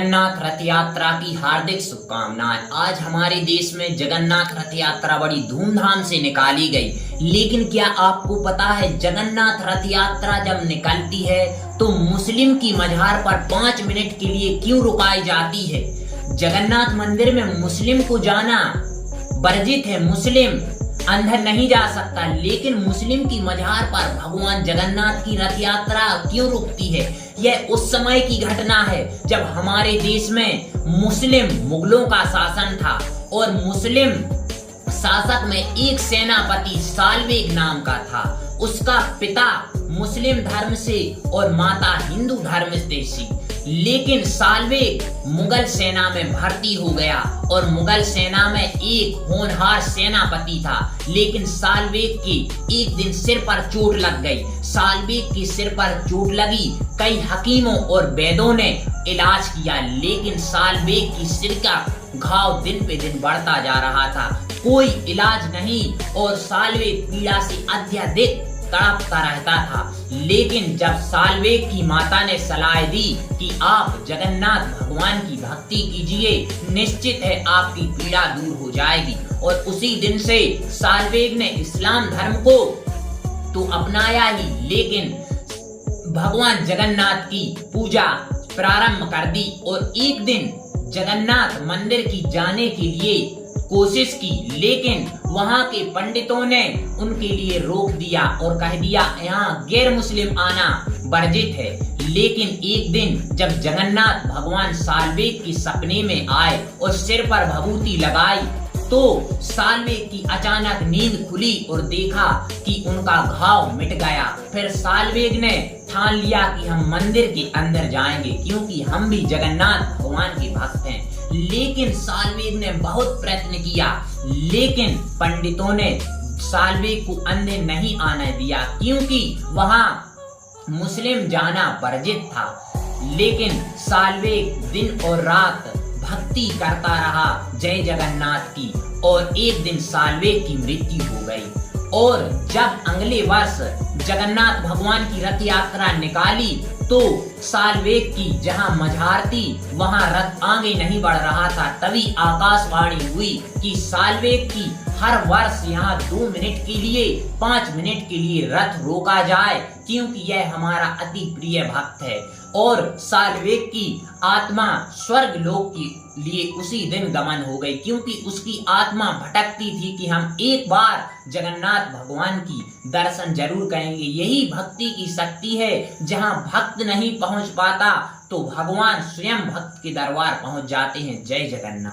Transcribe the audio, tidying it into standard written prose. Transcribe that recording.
जगन्नाथ रथ यात्रा की हार्दिक शुभकामनाएं। आज हमारे देश में जगन्नाथ रथ यात्रा बड़ी धूमधाम से निकाली गई, लेकिन क्या आपको पता है जगन्नाथ रथ यात्रा जब निकलती है तो मुस्लिम की मजार पर 5 मिनट के लिए क्यों रुकाई जाती है? जगन्नाथ मंदिर में मुस्लिम को जाना वर्जित है, मुस्लिम अंदर नहीं जा सकता, लेकिन मुस्लिम की मजार पर भगवान जगन्नाथ की रथ यात्रा क्यों रुकती है? यह उस समय की घटना है जब हमारे देश में मुस्लिम मुगलों का शासन था और मुस्लिम शासक में एक सेनापति साल्वेग नाम का था। उसका पिता मुस्लिम धर्म से और माता हिंदू धर्म से थी, लेकिन साल्वेग मुगल सेना में भर्ती हो गया और मुगल सेना में एक होनहार सेनापति था, लेकिन साल्वेग की एक दिन सिर पर चोट लग गई। साल्वेग की सिर पर चोट लगी, कई हकीमों और वैद्यों ने इलाज किया, लेकिन साल्वेग की सिर का घाव दिन पे दिन बढ़ता जा रहा था, कोई इलाज नहीं और साल्वेग पीड़ा से अत्यधिक तड़पता रहता था। लेकिन जब साल्वेग की माता ने सलाह दी कि आप जगन्नाथ भगवान की भक्ति कीजिए, निश्चित है आपकी पीड़ा दूर हो जाएगी, और उसी दिन से साल्वेग ने इस्लाम धर्म को तो अपनाया ही, लेकिन भगवान जगन्नाथ की पूजा प्रारंभ कर दी और एक दिन जगन्नाथ मंदिर की जाने के लिए कोशिश की, लेकिन वहां के पंडितों ने उनके लिए रोक दिया और कह दिया यहाँ गैर मुस्लिम आना वर्जित है। लेकिन एक दिन जब जगन्नाथ भगवान साल्वेग की सपने में आए और सिर पर भभूति लगाई तो साल्वेग की अचानक नींद खुली और देखा कि उनका घाव मिट गया। फिर साल्वेग ने ठान लिया कि हम मंदिर के अंदर जाएंगे क्योंकि हम भी जगन्नाथ भगवान के भक्त हैं। लेकिन साल्वेग ने बहुत प्रयत्न किया, लेकिन पंडितों ने साल्वेग को अंदर नहीं आने दिया क्योंकि वहां मुस्लिम जाना वर्जित था। लेकिन साल्वेग दिन और रात भक्ति करता रहा जय जगन्नाथ की, और एक दिन साल्वेग की मृत्यु हो गई। और जब अगले वर्ष जगन्नाथ भगवान की रथ यात्रा निकाली तो साल्वेग की जहां मजार थी वहां रथ आगे नहीं बढ़ रहा था। तभी आकाशवाणी हुई कि साल्वेग की हर वर्ष यहाँ 2 मिनट के लिए 5 मिनट के लिए रथ रोका जाए क्योंकि यह हमारा अति प्रिय भक्त है। और साल्वेग की आत्मा स्वर्ग लोक के लिए उसी दिन गमन हो गई क्योंकि उसकी आत्मा भटकती थी कि हम एक बार जगन्नाथ भगवान की दर्शन जरूर करेंगे। यही भक्ति की शक्ति है, जहां भक्त नहीं पहुंच पाता तो भगवान स्वयं भक्त के दरबार पहुंच जाते हैं। जय जगन्नाथ।